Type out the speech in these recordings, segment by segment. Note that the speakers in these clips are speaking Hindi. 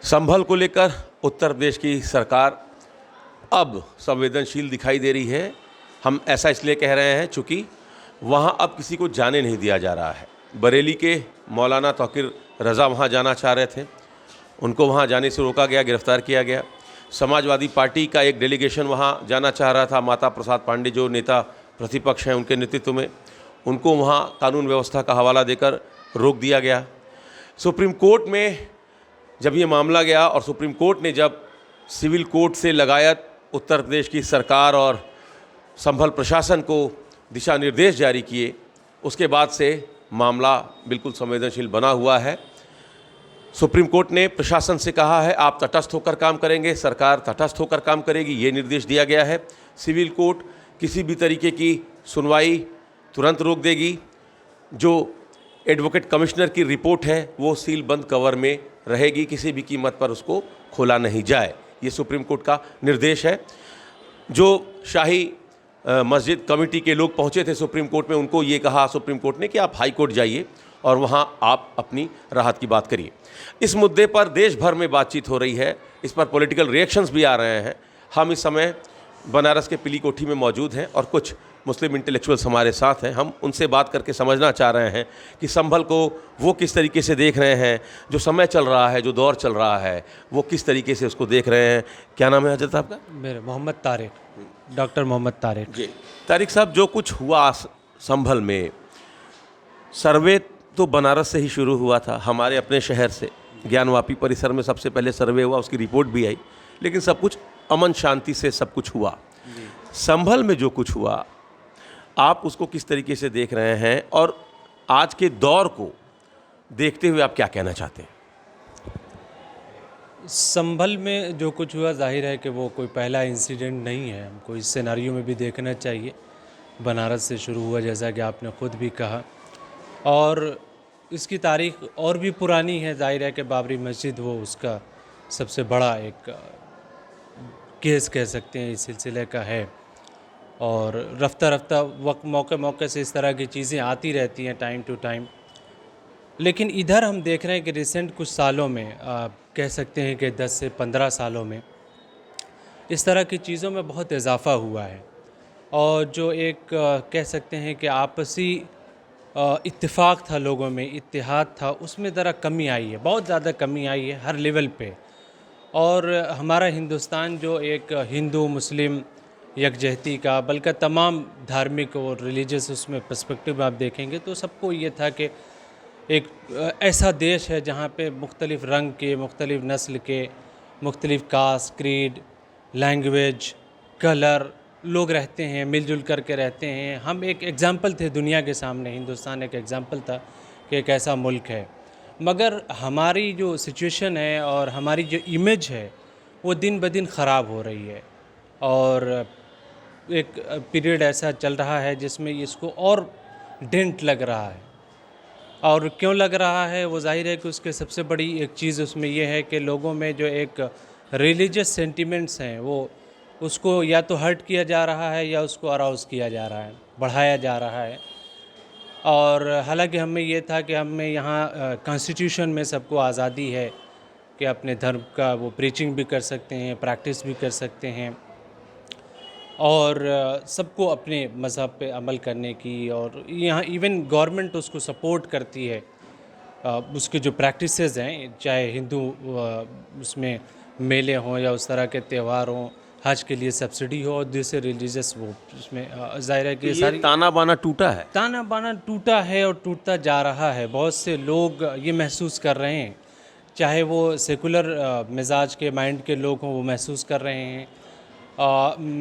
संभल को लेकर उत्तर प्रदेश की सरकार अब संवेदनशील दिखाई दे रही है। हम ऐसा इसलिए कह रहे हैं चूँकि वहाँ अब किसी को जाने नहीं दिया जा रहा है। बरेली के मौलाना तौकीर रज़ा वहाँ जाना चाह रहे थे, उनको वहाँ जाने से रोका गया, गिरफ्तार किया गया। समाजवादी पार्टी का एक डेलीगेशन वहाँ जाना चाह रहा था, माता प्रसाद पांडे जो नेता प्रतिपक्ष हैं उनके नेतृत्व में, उनको वहाँ कानून व्यवस्था का हवाला देकर रोक दिया गया। सुप्रीम कोर्ट में जब ये मामला गया और सुप्रीम कोर्ट ने जब सिविल कोर्ट से लगायत उत्तर प्रदेश की सरकार और संभल प्रशासन को दिशा निर्देश जारी किए, उसके बाद से मामला बिल्कुल संवेदनशील बना हुआ है। सुप्रीम कोर्ट ने प्रशासन से कहा है आप तटस्थ होकर काम करेंगे, सरकार तटस्थ होकर काम करेगी, ये निर्देश दिया गया है। सिविल कोर्ट किसी भी तरीके की सुनवाई तुरंत रोक देगी। जो एडवोकेट कमिश्नर की रिपोर्ट है वो सील बंद कवर में रहेगी, किसी भी कीमत पर उसको खोला नहीं जाए, ये सुप्रीम कोर्ट का निर्देश है। जो शाही मस्जिद कमेटी के लोग पहुंचे थे सुप्रीम कोर्ट में, उनको ये कहा सुप्रीम कोर्ट ने कि आप हाई कोर्ट जाइए और वहां आप अपनी राहत की बात करिए। इस मुद्दे पर देश भर में बातचीत हो रही है, इस पर पॉलिटिकल रिएक्शंस भी आ रहे हैं। हम इस समय बनारस के पीली कोठी में मौजूद हैं और कुछ मुस्लिम इंटेलेक्चुअल्स हमारे साथ हैं। हम उनसे बात करके समझना चाह रहे हैं कि संभल को वो किस तरीके से देख रहे हैं, जो समय चल रहा है, जो दौर चल रहा है, वो किस तरीके से उसको देख रहे हैं। क्या नाम है हजरत आपका? मेरा मोहम्मद तारिक, डॉक्टर मोहम्मद तारिक जी। तारिक साहब, जो कुछ हुआ संभल में, सर्वे तो बनारस से ही शुरू हुआ था, हमारे अपने शहर से ज्ञानवापी परिसर में सबसे पहले सर्वे हुआ, उसकी रिपोर्ट भी आई, लेकिन सब कुछ अमन शांति से सब कुछ हुआ। संभल में जो कुछ हुआ आप उसको किस तरीके से देख रहे हैं और आज के दौर को देखते हुए आप क्या कहना चाहते हैं? संभल में जो कुछ हुआ जाहिर है कि वो कोई पहला इंसिडेंट नहीं है, हमको इस सिनेरियो में भी देखना चाहिए। बनारस से शुरू हुआ जैसा कि आपने ख़ुद भी कहा, और इसकी तारीख और भी पुरानी है। जाहिर है कि बाबरी मस्जिद वो उसका सबसे बड़ा एक केस कह सकते हैं इस सिलसिले का है, और रफ्ता रफ्ता वक्त मौके से इस तरह की चीज़ें आती रहती हैं टाइम टू टाइम। लेकिन इधर हम देख रहे हैं कि रिसेंट कुछ सालों में कह सकते हैं कि 10 से 15 सालों में इस तरह की चीज़ों में बहुत इजाफ़ा हुआ है, और जो एक कह सकते हैं कि आपसी इत्तेफाक था, लोगों में इत्तेहाद था, उसमें ज़रा कमी आई है, बहुत ज़्यादा कमी आई है हर लेवल पे। और हमारा हिंदुस्तान जो एक हिंदू मुस्लिम यकजहती का, बल्कि तमाम धार्मिक और रिलीजियस उसमें पर्सपेक्टिव आप देखेंगे तो सबको ये था कि एक ऐसा देश है जहाँ पे मुख्तलिफ़ रंग के, मुख्तलिफ़ नस्ल के, मुख्तलिफ़ कास्ट, क्रीड, लैंग्वेज, कलर लोग रहते हैं, मिलजुल करके रहते हैं। हम एक एग्ज़ाम्पल थे दुनिया के सामने, हिंदुस्तान एक एग्ज़ाम्पल था कि एक ऐसा मुल्क है। मगर हमारी जो सिचुएशन है और हमारी जो इमेज है वो दिन ब दिन ख़राब हो रही है, और एक पीरियड ऐसा चल रहा है जिसमें इसको और डेंट लग रहा है। और क्यों लग रहा है, वो जाहिर है कि उसके सबसे बड़ी एक चीज़ उसमें ये है कि लोगों में जो एक रिलीजियस सेंटिमेंट्स हैं वो उसको या तो हर्ट किया जा रहा है या उसको अराउज़ किया जा रहा है, बढ़ाया जा रहा है। और हालांकि हमें ये था कि हमें यहाँ कॉन्स्टिट्यूशन में सबको आज़ादी है कि अपने धर्म का वो प्रीचिंग भी कर सकते हैं, प्रैक्टिस भी कर सकते हैं, और सबको अपने मज़हब पे अमल करने की, और यहाँ इवन गवर्नमेंट उसको सपोर्ट करती है। उसके जो प्रैक्टिसेस हैं, चाहे हिंदू उसमें मेले हों या उस तरह के त्यौहार हों, हज के लिए सब्सिडी हो, और दूसरे रिलीजियस वो उसमें ज़ाहिर है कि सारी ताना बाना टूटा है, ताना बाना टूटा है और टूटता जा रहा है। बहुत से लोग ये महसूस कर रहे हैं, चाहे वो सेकुलर मिजाज के माइंड के लोग हों, वो महसूस कर रहे हैं।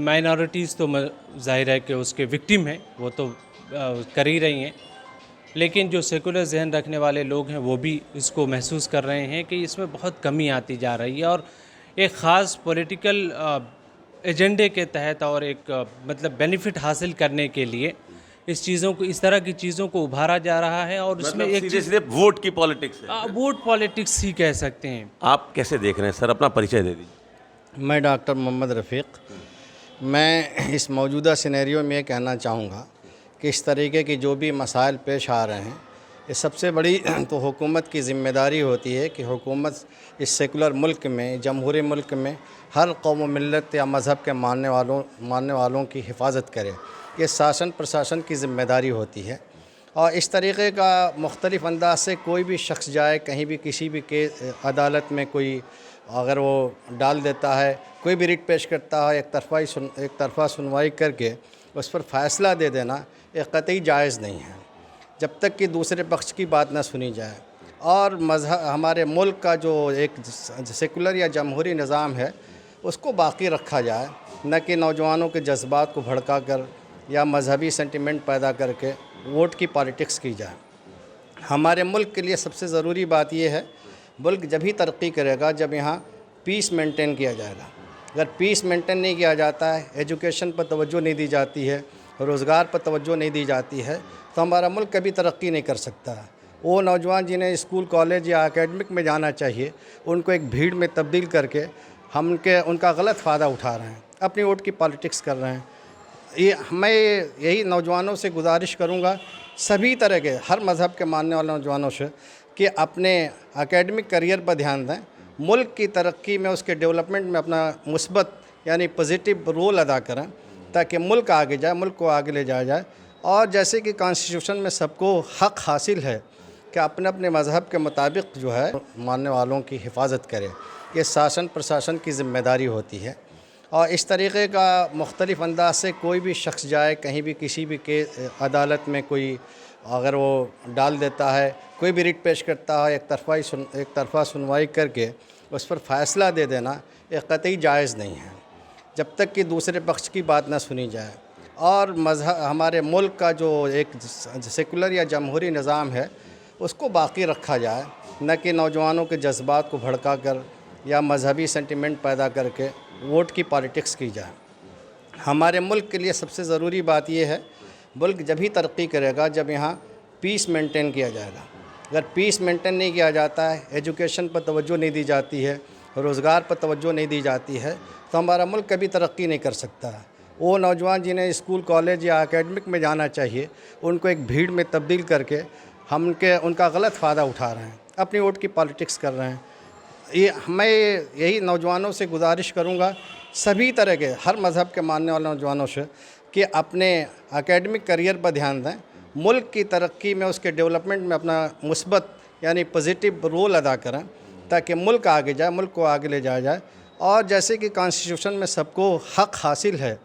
माइनॉरिटीज़ तो जाहिर है कि उसके विक्टिम हैं, वो तो कर ही रही हैं, लेकिन जो सेकुलर जहन रखने वाले लोग हैं वो भी इसको महसूस कर रहे हैं कि इसमें बहुत कमी आती जा रही है, और एक ख़ास पॉलिटिकल एजेंडे के तहत और एक मतलब बेनिफिट हासिल करने के लिए इस चीज़ों को, इस तरह की चीज़ों को उभारा जा रहा है। और मतलब उसमें एक सीधे वोट की पॉलिटिक्स है। वोट पॉलिटिक्स ही कह सकते हैं। आप कैसे देख रहे हैं सर? अपना परिचय दे दीजिए। मैं डॉक्टर मोहम्मद रफ़ीक। मैं इस मौजूदा सिनेरियो में ये कहना चाहूँगा कि इस तरीके की जो भी मसाइल पेश आ रहे हैं, ये सबसे बड़ी तो हुकूमत की ज़िम्मेदारी होती है कि हुकूमत इस सेकुलर मुल्क में, जमहूरी मुल्क में हर कौम व मिल्लत या मज़हब के मानने वालों की हिफाजत करे। ये शासन प्रशासन की ज़िम्मेदारी होती है। और इस तरीक़े का मुख्तलिफ़ अंदाज से कोई भी शख्स जाए कहीं भी किसी भी के अदालत में कोई अगर वो डाल देता है, कोई भी रिट पेश करता है, एक तरफ़ा सुनवाई करके उस पर फ़ैसला दे देना ये कतई जायज़ नहीं है जब तक कि दूसरे पक्ष की बात ना सुनी जाए। और मज़हब हमारे मुल्क का जो एक सेकुलर या जमहूरी निज़ाम है उसको बाकी रखा जाए, न कि नौजवानों के जज्बात को भड़का कर या मजहबी सेंटिमेंट पैदा करके वोट की पॉलिटिक्स की जाए। हमारे मुल्क के लिए सबसे ज़रूरी बात यह है, मुल्क जब ही तरक्की करेगा जब यहाँ पीस मेंटेन किया जाएगा। अगर पीस मेंटेन नहीं किया जाता है, एजुकेशन पर तवज्जो नहीं दी जाती है, रोज़गार पर तवज्जो नहीं दी जाती है, तो हमारा मुल्क कभी तरक्की नहीं कर सकता। वो नौजवान जिन्हें स्कूल कॉलेज या एकेडमिक में जाना चाहिए उनको एक भीड़ में तब्दील करके हम उनका गलत फ़ायदा उठा रहे हैं, अपनी वोट की पॉलिटिक्स कर रहे हैं। मैं यही नौजवानों से गुजारिश करूँगा, सभी तरह के हर मज़हब के मानने वाले नौजवानों से, कि अपने एकेडमिक करियर पर ध्यान दें, मुल्क की तरक्की में उसके डेवलपमेंट में अपना मुस्बत यानी पॉजिटिव रोल अदा करें ताकि मुल्क आगे जाए, मुल्क को आगे ले जाया जाए। और जैसे कि कॉन्स्टिट्यूशन में सबको हक़ हासिल है कि अपने अपने मज़हब के मुताबिक जो है मानने वालों की हिफाजत करे। ये शासन प्रशासन की ज़िम्मेदारी होती है। और इस तरीक़े का मुख्तलिफ़ अंदाज से कोई भी शख्स जाए कहीं भी किसी भी के अदालत में कोई अगर वो डाल देता है, कोई भी रिट पेश करता है, एक तरफ़ा सुनवाई करके उस पर फ़ैसला दे देना ये कतई जायज़ नहीं है जब तक कि दूसरे पक्ष की बात ना सुनी जाए। और मज़हब हमारे मुल्क का जो एक सेकुलर या जमहूरी निज़ाम है उसको बाकी रखा जाए, न कि नौजवानों के जज्बात को भड़का कर या मजहबी सेंटिमेंट पैदा करके वोट की पॉलिटिक्स की जाए। हमारे मुल्क के लिए सबसे ज़रूरी बात यह है, मुल्क जब ही तरक्की करेगा जब यहाँ पीस मेंटेन किया जाएगा। अगर पीस मेंटेन नहीं किया जाता है, एजुकेशन पर तवज्जो नहीं दी जाती है, रोज़गार पर तवज्जो नहीं दी जाती है, तो हमारा मुल्क कभी तरक्की नहीं कर सकता। वो नौजवान जिन्हें स्कूल कॉलेज या एकेडमिक में जाना चाहिए उनको एक भीड़ में तब्दील करके हम उनका गलत फ़ायदा उठा रहे हैं, अपनी वोट की पॉलिटिक्स कर रहे हैं। मैं यही नौजवानों से गुजारिश करूँगा, सभी तरह के हर मज़हब के मानने वाले नौजवानों से, कि अपने एकेडमिक करियर पर ध्यान दें, मुल्क की तरक्की में उसके डेवलपमेंट में अपना मुस्बत यानी पॉजिटिव रोल अदा करें ताकि मुल्क आगे जाए, मुल्क को आगे ले जाया जाए। और जैसे कि कॉन्स्टिट्यूशन में सबको हक़ हासिल है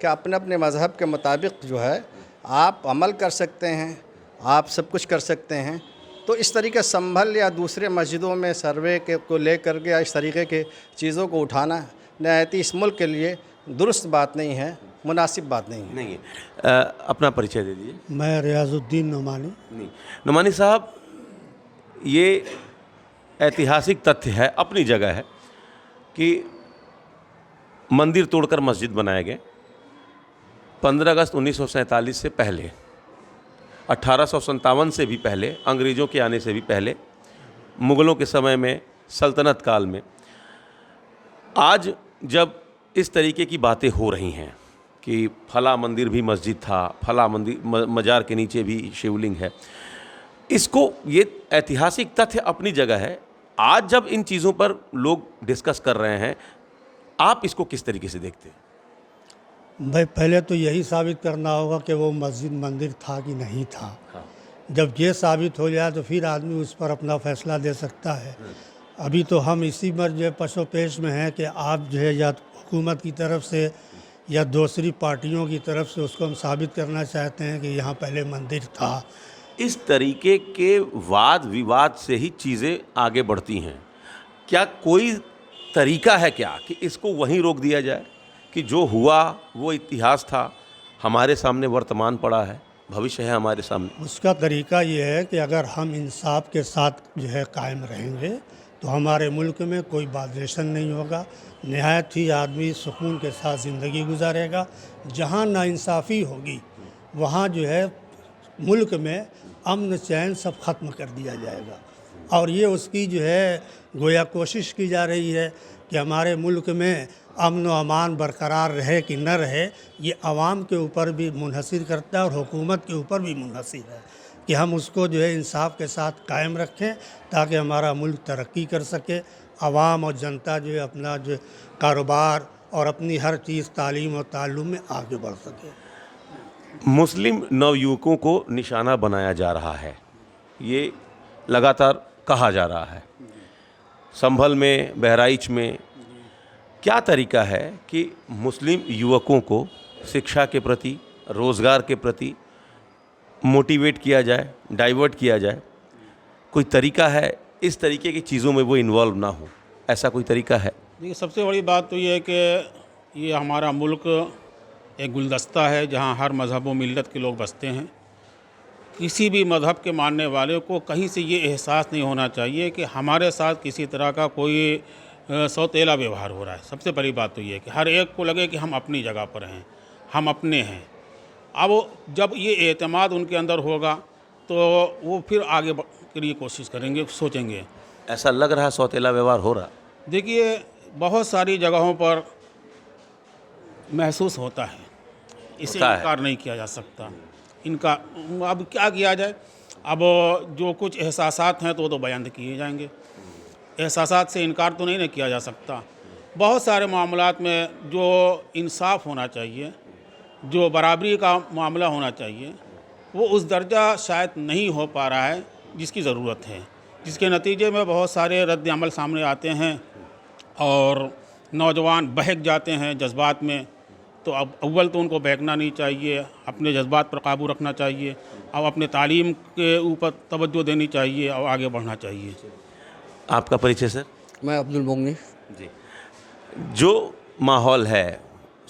कि अपने अपने मज़हब के मुताबिक जो है आप अमल कर सकते हैं, आप सब कुछ कर सकते हैं, तो इस तरीके संभल या दूसरे मस्जिदों में सर्वे के को लेकर के या इस तरीके के चीज़ों को उठाना नहायत इस मुल्क के लिए दुरुस्त बात नहीं है, मुनासिब बात नहीं है। अपना परिचय दे दीजिए। मैं रियाजुद्दीन नुमानी। नुमानी साहब, ये ऐतिहासिक तथ्य है, अपनी जगह है, कि मंदिर तोड़कर मस्जिद बनाए गए। 15 अगस्त 1947 से पहले, 1857 से भी पहले, अंग्रेज़ों के आने से भी पहले, मुग़लों के समय में, सल्तनत काल में, आज जब इस तरीके की बातें हो रही हैं कि फला मंदिर भी मस्जिद था, फला मंदिर मज़ार के नीचे भी शिवलिंग है, इसको, ये ऐतिहासिक तथ्य अपनी जगह है। आज जब इन चीज़ों पर लोग डिस्कस कर रहे हैं, आप इसको किस तरीके से देखते हैं? भाई पहले तो यही साबित करना होगा कि वो मस्जिद मंदिर था कि नहीं था। हाँ। जब ये साबित हो जाए तो फिर आदमी उस पर अपना फैसला दे सकता है। अभी तो हम इसी मर्ज पशोपेश में हैं कि आप जो है या हुकूमत की तरफ से या दूसरी पार्टियों की तरफ से उसको हम साबित करना चाहते हैं कि यहाँ पहले मंदिर था। इस तरीके के वाद विवाद से ही चीज़ें आगे बढ़ती हैं। क्या कोई तरीका है क्या कि इसको वहीं रोक दिया जाए कि जो हुआ वो इतिहास था, हमारे सामने वर्तमान पड़ा है, भविष्य है हमारे सामने? उसका तरीका ये है कि अगर हम इंसाफ के साथ जो है कायम रहेंगे तो हमारे मुल्क में कोई वायलेशन नहीं होगा, नहायत ही आदमी सुकून के साथ ज़िंदगी गुजारेगा। जहाँ नाइंसाफ़ी होगी वहाँ जो है मुल्क में अमन चैन सब ख़त्म कर दिया जाएगा। और ये उसकी जो है गोया कोशिश की जा रही है कि हमारे मुल्क में अमन व अमान बरकरार रहे कि न रहे, ये आवाम के ऊपर भी मुनहसिर करता है और हुकूमत के ऊपर भी मुनहसिर है कि हम उसको जो है इंसाफ के साथ कायम रखें ताकि हमारा मुल्क तरक्की कर सके, आवाम और जनता जो है अपना जो कारोबार और अपनी हर चीज़ तालीम और ताल्लुम में आगे बढ़ सके। मुस्लिम नवयुवकों को निशाना बनाया जा रहा है, ये लगातार कहा जा रहा है। संभल में, बहराइच में क्या तरीका है कि मुस्लिम युवकों को शिक्षा के प्रति, रोज़गार के प्रति मोटिवेट किया जाए, डाइवर्ट किया जाए? कोई तरीका है इस तरीके की चीज़ों में वो इन्वॉल्व ना हो, ऐसा कोई तरीका है? देखिए, सबसे बड़ी बात तो ये है कि ये हमारा मुल्क एक गुलदस्ता है जहाँ हर मज़हब व मिल्लत के लोग बसते हैं। किसी भी मज़हब के मानने वाले को कहीं से ये एहसास नहीं होना चाहिए कि हमारे साथ किसी तरह का कोई सौतेला व्यवहार हो रहा है। सबसे बड़ी बात तो ये है कि हर एक को लगे कि हम अपनी जगह पर हैं, हम अपने हैं। अब जब ये एतमाद उनके अंदर होगा तो वो फिर आगे के लिए कोशिश करेंगे, सोचेंगे। ऐसा लग रहा है सौतेला व्यवहार हो रहा? देखिए, बहुत सारी जगहों पर महसूस होता है, इसे इनकार नहीं किया जा सकता। इनका अब क्या किया जाए, अब जो कुछ एहसासात हैं तो वो तो बयान किए जाएंगे। एहसासात से इनकार तो नहीं किया जा सकता। बहुत सारे मामलात में जो इंसाफ होना चाहिए, जो बराबरी का मामला होना चाहिए, वो उस दर्जा शायद नहीं हो पा रहा है जिसकी ज़रूरत है, जिसके नतीजे में बहुत सारे रद्द अमल सामने आते हैं और नौजवान बहक जाते हैं जज्बात में। तो अब अव्वल तो उनको बहकना नहीं चाहिए, अपने जज्बात पर काबू रखना चाहिए, अब अपने तालीम के ऊपर तवज्जो देनी चाहिए और आगे बढ़ना चाहिए। आपका परिचय सर? मैं अब्दुल मोगनी जी। जो माहौल है,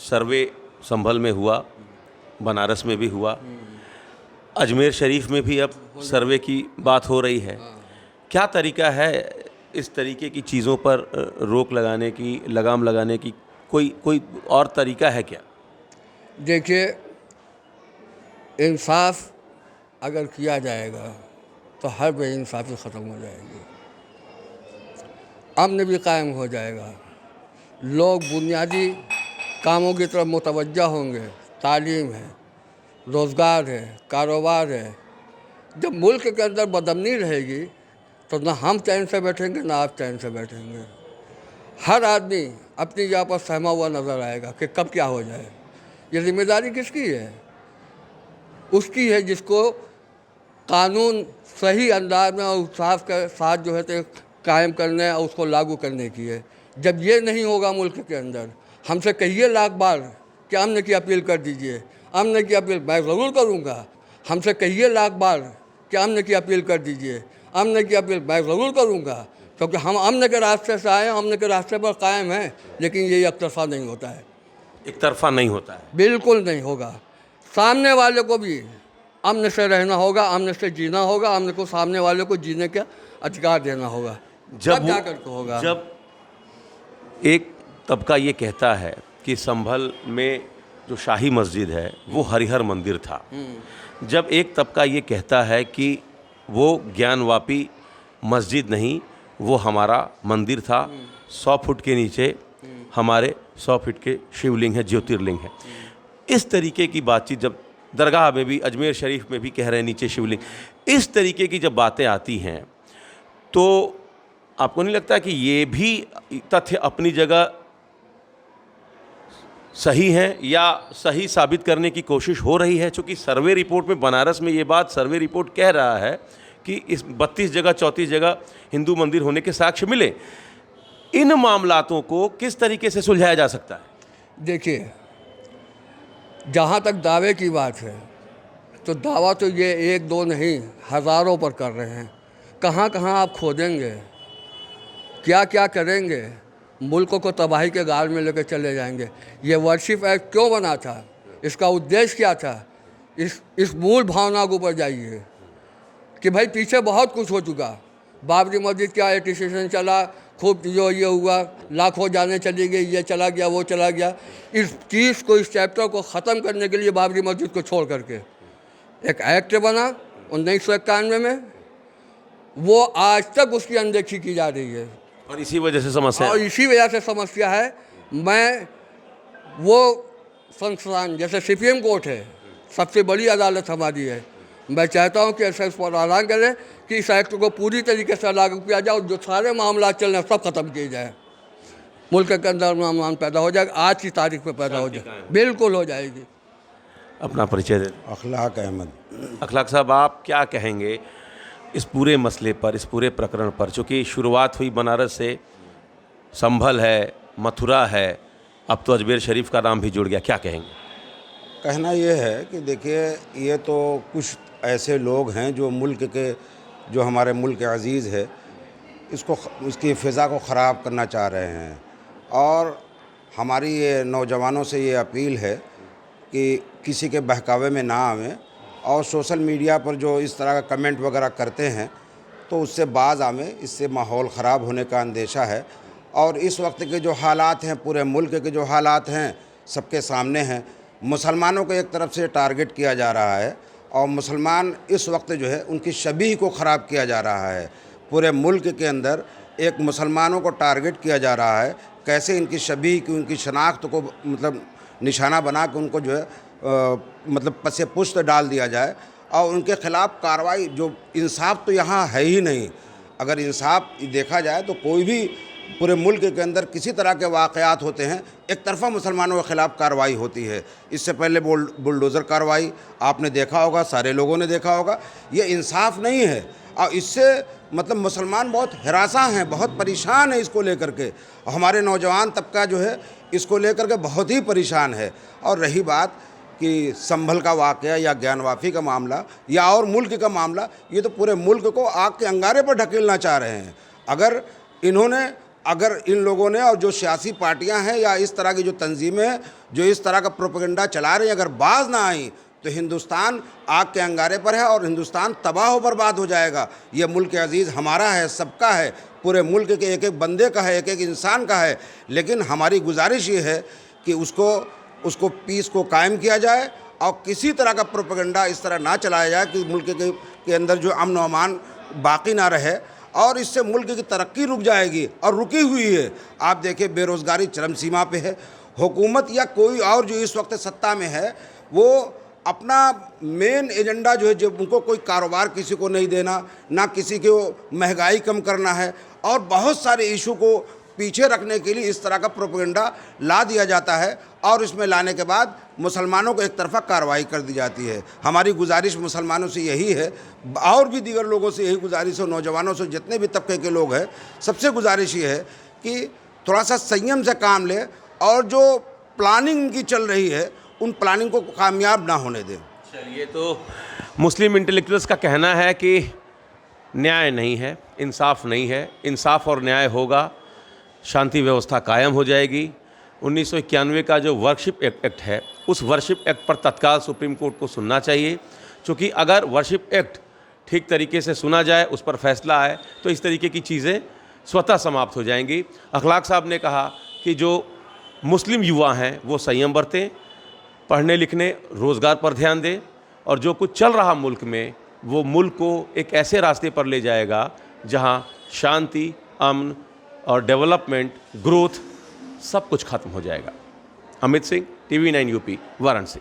सर्वे संभल में हुआ, बनारस में भी हुआ, अजमेर शरीफ में भी अब सर्वे की बात हो रही है। क्या तरीका है इस तरीके की चीज़ों पर रोक लगाने की, लगाम लगाने की? कोई और तरीका है क्या? देखिए, इंसाफ अगर किया जाएगा तो हर बेइंसाफ़ी ख़त्म हो जाएगी, अमन भी कायम हो जाएगा, लोग बुनियादी कामों की तरफ मुतवज्जा होंगे। तालीम है, रोज़गार है, कारोबार है। जब मुल्क के अंदर बदअमनी रहेगी तो ना हम चैन से बैठेंगे ना आप चैन से बैठेंगे। हर आदमी अपनी जगह पर सहमा हुआ नज़र आएगा कि कब क्या हो जाए। ये जिम्मेदारी किसकी है? उसकी है जिसको कानून सही अंदाज में और इंसाफ के साथ जो है तो कायम करने और उसको लागू करने की है। जब ये नहीं होगा मुल्क के अंदर, हमसे कहिए लाख बार कि अमन की अपील कर दीजिए, अमन की अपील मैं ज़रूर करूँगा। हमसे कहिए लाख बार कि अमन की अपील कर दीजिए, अमन की अपील मैं ज़रूर करूँगा, क्योंकि हम अमन के रास्ते से आए हैं, अमन के रास्ते पर कायम हैं। लेकिन ये एक तरफा नहीं होता है, एक तरफा नहीं होता है, बिल्कुल नहीं होगा। सामने वाले को भी अमन से रहना होगा, अमन से जीना होगा, अमन को सामने वाले को जीने का अधिकार देना होगा। जब क्या करके होगा? जब एक तबका ये कहता है कि संभल में जो शाही मस्जिद है वो हरिहर मंदिर था, जब एक तबका ये कहता है कि वो ज्ञानवापी मस्जिद नहीं, वो हमारा मंदिर था, 100 फुट के नीचे हमारे 100 फीट के शिवलिंग है, ज्योतिर्लिंग है। इस तरीके की बातचीत जब दरगाह में भी, अजमेर शरीफ में भी कह रहे हैं नीचे शिवलिंग, इस तरीके की जब बातें आती हैं तो आपको नहीं लगता कि ये भी तथ्य अपनी जगह सही है या सही साबित करने की कोशिश हो रही है? चूँकि सर्वे रिपोर्ट में बनारस में ये बात सर्वे रिपोर्ट कह रहा है कि इस 32 जगह 34 जगह हिंदू मंदिर होने के साक्ष्य मिले। इन मामलातों को किस तरीके से सुलझाया जा सकता है? देखिए, जहाँ तक दावे की बात है तो दावा तो ये एक दो नहीं, हज़ारों पर कर रहे हैं। कहाँ कहाँ आप खोदेंगे, क्या क्या करेंगे, मुल्क को तबाही के गाल में लेकर चले जाएंगे। ये वर्शिप एक्ट क्यों बना था, इसका उद्देश्य क्या था? इस मूल भावना के ऊपर जाइए कि भाई पीछे बहुत कुछ हो चुका। बाबरी मस्जिद का एटिसेशन चला, खूब जो ये हुआ, लाखों जाने चली गई, ये चला गया, वो चला गया। इस चीज़ को, इस चैप्टर को ख़त्म करने के लिए बाबरी मस्जिद को छोड़ करके एक एक्ट बना 1991 में, वो आज तक उसकी अनदेखी की जा रही है और इसी वजह से समस्या और इसी वजह से समस्या है। मैं वो संस्थान जैसे सुप्रीम कोर्ट है, सबसे बड़ी अदालत हमारी है, मैं चाहता हूँ कि ऐसा इस पर ऐलान करें कि इस एक्ट को पूरी तरीके से लागू किया जाए और जो सारे मामला चल रहे हैं सब खत्म किए जाए। मुल्क के अंदर अमन पैदा हो जाएगा, आज की तारीख में पैदा हो जाए, बिल्कुल हो जाएगी। अपना परिचय दें। अखलाक अहमद। अखलाक साहब, आप क्या कहेंगे इस पूरे मसले पर, इस पूरे प्रकरण पर? चूँकि शुरुआत हुई बनारस से, संभल है, मथुरा है, अब तो अजमेर शरीफ का नाम भी जुड़ गया, क्या कहेंगे? कहना ये है कि देखिए, ये तो कुछ ऐसे लोग हैं जो मुल्क के, जो हमारे मुल्क अजीज़ है, इसकी फ़िज़ा को ख़राब करना चाह रहे हैं। और हमारी ये नौजवानों से ये अपील है कि किसी के बहकावे में ना आवें और सोशल मीडिया पर जो इस तरह का कमेंट वगैरह करते हैं तो उससे बाज़ आवें, इससे माहौल ख़राब होने का अंदेशा है। और इस वक्त के जो हालात हैं, पूरे मुल्क के जो हालात हैं, सबके सामने हैं। मुसलमानों को एक तरफ से टारगेट किया जा रहा है और मुसलमान इस वक्त जो है उनकी शबीह को ख़राब किया जा रहा है। पूरे मुल्क के अंदर एक मुसलमानों को टारगेट किया जा रहा है, कैसे इनकी शबीह की, उनकी शनाख्त को मतलब निशाना बना के उनको जो है मतलब पसे पुश्त डाल दिया जाए और उनके ख़िलाफ़ कार्रवाई। जो इंसाफ तो यहाँ है ही नहीं। अगर इंसाफ देखा जाए तो कोई भी पूरे मुल्क के अंदर किसी तरह के वाक़यात होते हैं, एक तरफ़ा मुसलमानों के ख़िलाफ़ कार्रवाई होती है। इससे पहले बुलडोज़र कार्रवाई आपने देखा होगा, सारे लोगों ने देखा होगा। ये इंसाफ नहीं है और इससे मतलब मुसलमान बहुत हरासा हैं, बहुत परेशान है इसको लेकर के। हमारे नौजवान तबका जो है इसको लेकर के बहुत ही परेशान है। और रही बात कि संभल का वाक़या या ज्ञानवापी का मामला या और मुल्क का मामला, ये तो पूरे मुल्क को आग के अंगारे पर ढकेलना चाह रहे हैं। अगर इन लोगों ने और जो सियासी पार्टियां हैं या इस तरह की जो तंजीमें हैं जो इस तरह का प्रोपेगेंडा चला रही हैं, अगर बाज ना आई तो हिंदुस्तान आग के अंगारे पर है और हिंदुस्तान तबाह व बर्बाद हो जाएगा। ये मुल्क अजीज़ हमारा है, सबका है, पूरे मुल्क के एक एक बंदे का है, एक एक इंसान का है। लेकिन हमारी गुजारिश ये है कि उसको पीस को कायम किया जाए और किसी तरह का प्रोपेगेंडा इस तरह ना चलाया जाए कि मुल्क के अंदर जो अमन व अमान बाकी ना रहे और इससे मुल्क की तरक्की रुक जाएगी और रुकी हुई है। आप देखिए, बेरोज़गारी चरम सीमा पे है। हुकूमत या कोई और जो इस वक्त सत्ता में है वो अपना मेन एजेंडा जो है, जब उनको कोई कारोबार किसी को नहीं देना, ना किसी को महंगाई कम करना है और बहुत सारे इशू को पीछे रखने के लिए इस तरह का प्रोपेगेंडा ला दिया जाता है और इसमें लाने के बाद मुसलमानों को एक तरफा कार्रवाई कर दी जाती है। हमारी गुजारिश मुसलमानों से यही है और भी दीगर लोगों से यही गुजारिश है, नौजवानों से, जितने भी तबके के लोग हैं, सबसे गुजारिश ये है कि थोड़ा सा संयम से काम ले और जो प्लानिंग की चल रही है उन प्लानिंग को कामयाब ना होने दें। चलिए, तो मुस्लिम इंटेलेक्चुअल्स का कहना है कि न्याय नहीं है, इंसाफ नहीं है। इंसाफ और न्याय होगा, शांति व्यवस्था कायम हो जाएगी। 1991 का जो वर्शिप एक्ट है, उस वर्शिप एक्ट पर तत्काल सुप्रीम कोर्ट को सुनना चाहिए, क्योंकि अगर वर्शिप एक्ट ठीक तरीके से सुना जाए, उस पर फैसला आए, तो इस तरीके की चीज़ें स्वतः समाप्त हो जाएंगी। अखलाक साहब ने कहा कि जो मुस्लिम युवा हैं वो संयम बरतें, पढ़ने लिखने, रोज़गार पर ध्यान दें और जो कुछ चल रहा मुल्क में वो मुल्क को एक ऐसे रास्ते पर ले जाएगा जहां शांति, अमन और डेवलपमेंट, ग्रोथ सब कुछ खत्म हो जाएगा। Amit Singh, TV9 UP, Varanasi.